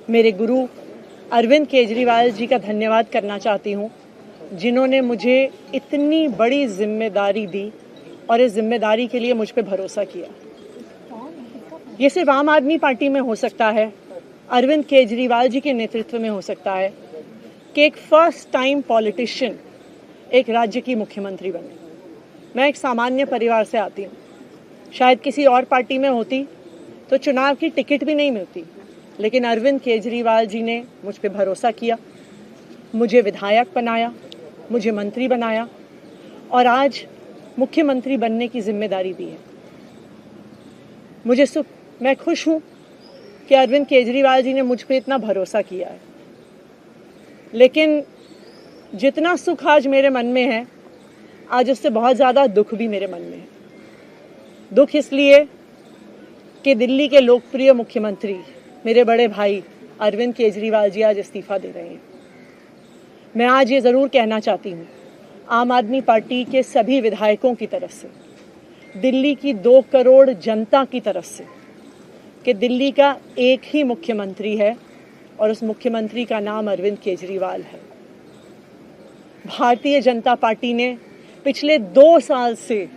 मेरे गुरु अरविंद केजरीवाल जी का धन्यवाद करना चाहती हूँ, जिन्होंने मुझे इतनी बड़ी जिम्मेदारी दी और इस जिम्मेदारी के लिए मुझ पे भरोसा किया। ये सिर्फ आम आदमी पार्टी में हो सकता है, अरविंद केजरीवाल जी के नेतृत्व में हो सकता है कि एक फर्स्ट टाइम पॉलिटिशियन एक राज्य की मुख्यमंत्री बने। मैं एक सामान्य परिवार से आती हूँ, शायद किसी और पार्टी में होती तो चुनाव की टिकट भी नहीं मिलती, लेकिन अरविंद केजरीवाल जी ने मुझ पे भरोसा किया, मुझे विधायक बनाया, मुझे मंत्री बनाया और आज मुख्यमंत्री बनने की जिम्मेदारी दी है। मैं खुश हूँ कि अरविंद केजरीवाल जी ने मुझ पे इतना भरोसा किया है, लेकिन जितना सुख आज मेरे मन में है, आज उससे बहुत ज़्यादा दुख भी मेरे मन में है। दुख इसलिए कि दिल्ली के लोकप्रिय मुख्यमंत्री मेरे बड़े भाई अरविंद केजरीवाल जी आज इस्तीफा दे रहे हैं। मैं आज ये ज़रूर कहना चाहती हूँ आम आदमी पार्टी के सभी विधायकों की तरफ से, दिल्ली की 2 करोड़ जनता की तरफ से, कि दिल्ली का एक ही मुख्यमंत्री है और उस मुख्यमंत्री का नाम अरविंद केजरीवाल है। भारतीय जनता पार्टी ने पिछले 2 साल से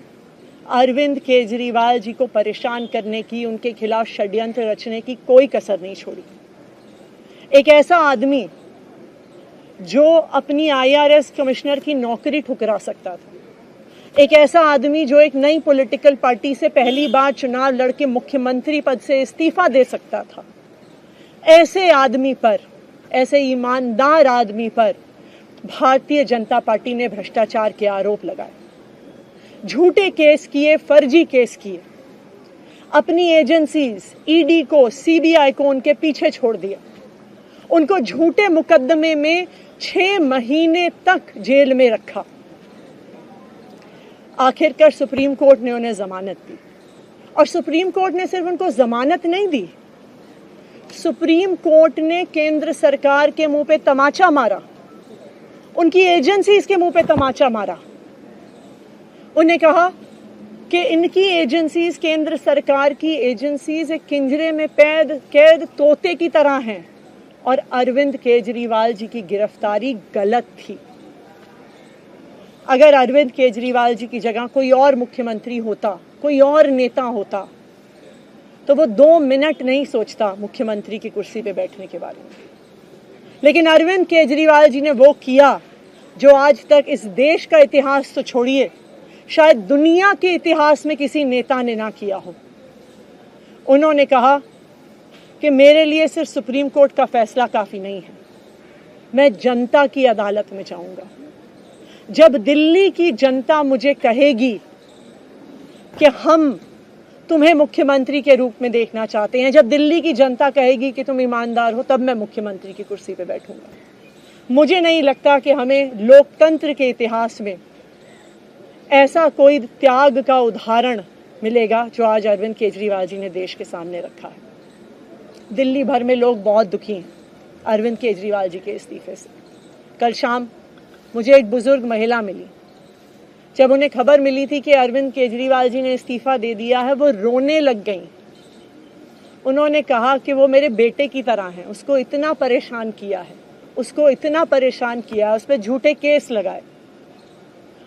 अरविंद केजरीवाल जी को परेशान करने की, उनके खिलाफ षड्यंत्र रचने की कोई कसर नहीं छोड़ी। एक ऐसा आदमी जो अपनी IRS कमिश्नर की नौकरी ठुकरा सकता था, एक ऐसा आदमी जो एक नई पॉलिटिकल पार्टी से पहली बार चुनाव लड़के मुख्यमंत्री पद से इस्तीफा दे सकता था, ऐसे आदमी पर, ऐसे ईमानदार आदमी पर भारतीय जनता पार्टी ने भ्रष्टाचार के आरोप लगाए, झूठे केस किए, फर्जी केस किए, अपनी एजेंसीज ED को, CBI को उनके पीछे छोड़ दिया, उनको झूठे मुकदमे में 6 महीने तक जेल में रखा। आखिरकार सुप्रीम कोर्ट ने उन्हें जमानत दी और सुप्रीम कोर्ट ने सिर्फ उनको जमानत नहीं दी, सुप्रीम कोर्ट ने केंद्र सरकार के मुंह पे तमाचा मारा, उनकी एजेंसीज के मुंह पे तमाचा मारा। उन्हें कहा कि इनकी एजेंसीज, केंद्र सरकार की एजेंसीज एक पिंजरे में कैद तोते की तरह हैं और अरविंद केजरीवाल जी की गिरफ्तारी गलत थी। अगर अरविंद केजरीवाल जी की जगह कोई और मुख्यमंत्री होता, कोई और नेता होता, तो वो 2 मिनट नहीं सोचता मुख्यमंत्री की कुर्सी पे बैठने के बारे में। लेकिन अरविंद केजरीवाल जी ने वो किया जो आज तक इस देश का इतिहास तो छोड़िए, शायद दुनिया के इतिहास में किसी नेता ने ना किया हो। उन्होंने कहा कि मेरे लिए सिर्फ सुप्रीम कोर्ट का फैसला काफी नहीं है, मैं जनता की अदालत में जाऊंगा। जब दिल्ली की जनता मुझे कहेगी कि हम तुम्हें मुख्यमंत्री के रूप में देखना चाहते हैं, जब दिल्ली की जनता कहेगी कि तुम ईमानदार हो, तब मैं मुख्यमंत्री की कुर्सी पे बैठूंगा। मुझे नहीं लगता कि हमें लोकतंत्र के इतिहास में ऐसा कोई त्याग का उदाहरण मिलेगा जो आज अरविंद केजरीवाल जी ने देश के सामने रखा है। दिल्ली भर में लोग बहुत दुखी हैं अरविंद केजरीवाल जी के इस्तीफे से। कल शाम मुझे एक बुजुर्ग महिला मिली, जब उन्हें खबर मिली थी कि अरविंद केजरीवाल जी ने इस्तीफा दे दिया है, वो रोने लग गई। उन्होंने कहा कि वो मेरे बेटे की तरह हैं, उसको इतना परेशान किया है, उसको इतना परेशान किया, उस पर झूठे केस लगाए।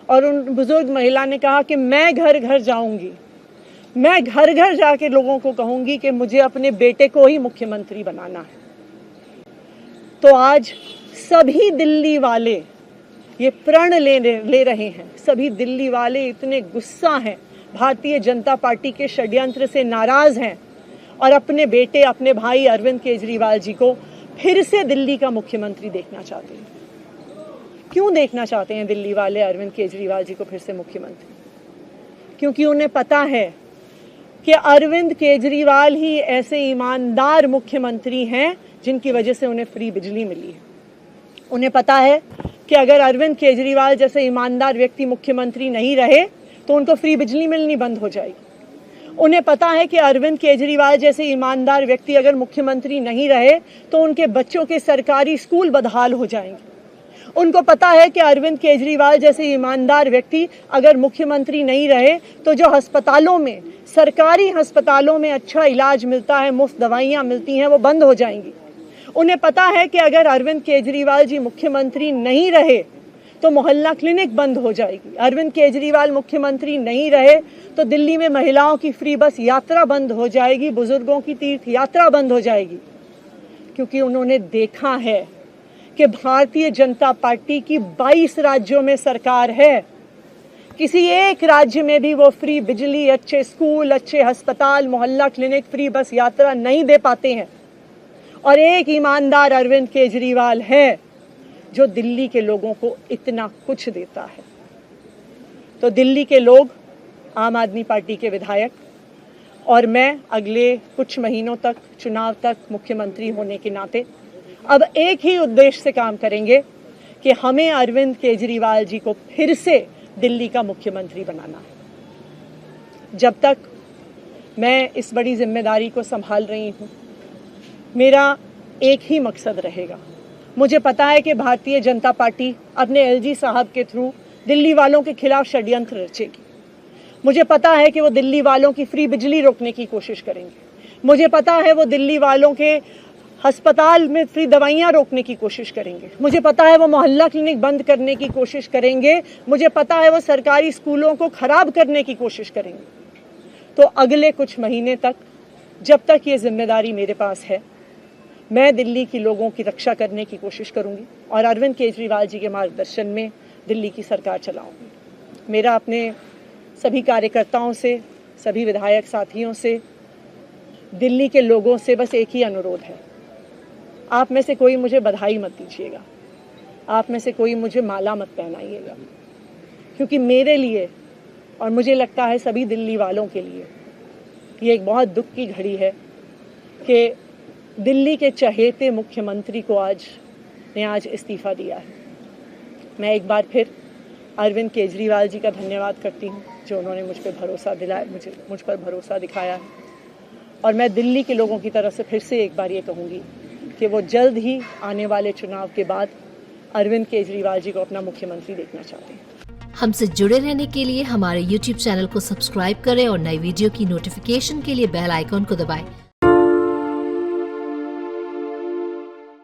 और उन बुजुर्ग महिला ने कहा कि मैं घर घर जाऊंगी, मैं घर घर जाके लोगों को कहूंगी कि मुझे अपने बेटे को ही मुख्यमंत्री बनाना है। तो आज सभी दिल्ली वाले ये प्रण ले रहे हैं, सभी दिल्ली वाले इतने गुस्सा हैं, भारतीय जनता पार्टी के षड्यंत्र से नाराज हैं और अपने बेटे, अपने भाई अरविंद केजरीवाल जी को फिर से दिल्ली का मुख्यमंत्री देखना चाहते हैं। क्यों देखना चाहते हैं दिल्ली वाले अरविंद केजरीवाल जी को फिर से मुख्यमंत्री? क्योंकि उन्हें पता है कि अरविंद केजरीवाल ही ऐसे ईमानदार मुख्यमंत्री हैं जिनकी वजह से उन्हें फ्री बिजली मिली है। उन्हें पता है कि अगर अरविंद केजरीवाल जैसे ईमानदार व्यक्ति मुख्यमंत्री नहीं रहे तो उनको फ्री बिजली मिलनी बंद हो जाएगी। उन्हें पता है कि अरविंद केजरीवाल जैसे ईमानदार व्यक्ति अगर मुख्यमंत्री नहीं रहे तो उनके बच्चों के सरकारी स्कूल बदहाल हो जाएंगे। उनको पता है कि अरविंद केजरीवाल जैसे ईमानदार व्यक्ति अगर मुख्यमंत्री नहीं रहे तो जो अस्पतालों में, सरकारी अस्पतालों में अच्छा इलाज मिलता है, मुफ्त दवाइयाँ मिलती हैं, वो बंद हो जाएंगी। उन्हें पता है कि अगर अरविंद केजरीवाल जी मुख्यमंत्री नहीं रहे तो मोहल्ला क्लिनिक बंद हो जाएगी। अरविंद केजरीवाल मुख्यमंत्री नहीं रहे तो दिल्ली में महिलाओं की फ्री बस यात्रा बंद हो जाएगी, बुजुर्गों की तीर्थ यात्रा बंद हो जाएगी। क्योंकि उन्होंने देखा है कि भारतीय जनता पार्टी की 22 राज्यों में सरकार है, किसी एक राज्य में भी वो फ्री बिजली, अच्छे स्कूल, अच्छे अस्पताल, मोहल्ला क्लिनिक, फ्री बस यात्रा नहीं दे पाते हैं। और एक ईमानदार अरविंद केजरीवाल है जो दिल्ली के लोगों को इतना कुछ देता है। तो दिल्ली के लोग, आम आदमी पार्टी के विधायक और मैं अगले कुछ महीनों तक, चुनाव तक मुख्यमंत्री होने के नाते अब एक ही उद्देश्य से काम करेंगे कि हमें अरविंद केजरीवाल जी को फिर से दिल्ली का मुख्यमंत्री बनाना है। जब तक मैं इस बड़ी जिम्मेदारी को संभाल रही हूँ, मेरा एक ही मकसद रहेगा। मुझे पता है कि भारतीय जनता पार्टी अपने एलजी साहब के थ्रू दिल्ली वालों के खिलाफ षड्यंत्र रचेगी। मुझे पता है कि वो दिल्ली वालों की फ्री बिजली रोकने की कोशिश करेंगे। मुझे पता है वो दिल्ली वालों के अस्पताल में फ्री दवाइयाँ रोकने की कोशिश करेंगे। मुझे पता है वो मोहल्ला क्लिनिक बंद करने की कोशिश करेंगे। मुझे पता है वो सरकारी स्कूलों को खराब करने की कोशिश करेंगे। तो अगले कुछ महीने तक, जब तक ये जिम्मेदारी मेरे पास है, मैं दिल्ली के लोगों की रक्षा करने की कोशिश करूंगी और अरविंद केजरीवाल जी के मार्गदर्शन में दिल्ली की सरकार चलाऊंगी। मेरा अपने सभी कार्यकर्ताओं से, सभी विधायक साथियों से, दिल्ली के लोगों से बस एक ही अनुरोध है, आप में से कोई मुझे बधाई मत दीजिएगा, आप में से कोई मुझे माला मत पहनाइएगा, क्योंकि मेरे लिए और मुझे लगता है सभी दिल्ली वालों के लिए ये एक बहुत दुख की घड़ी है कि दिल्ली के चहेते मुख्यमंत्री को आज इस्तीफा दिया है। मैं एक बार फिर अरविंद केजरीवाल जी का धन्यवाद करती हूँ जो उन्होंने मुझ पर भरोसा दिलाया, मुझ पर भरोसा दिखाया है। और मैं दिल्ली के लोगों की तरफ से फिर से एक बार ये कहूँगी कि वो जल्द ही आने वाले चुनाव के बाद अरविंद केजरीवाल जी को अपना मुख्यमंत्री देखना चाहते हैं। हमसे जुड़े रहने के लिए हमारे YouTube चैनल को सब्सक्राइब करें और नई वीडियो की नोटिफिकेशन के लिए बेल आइकॉन को दबाएं।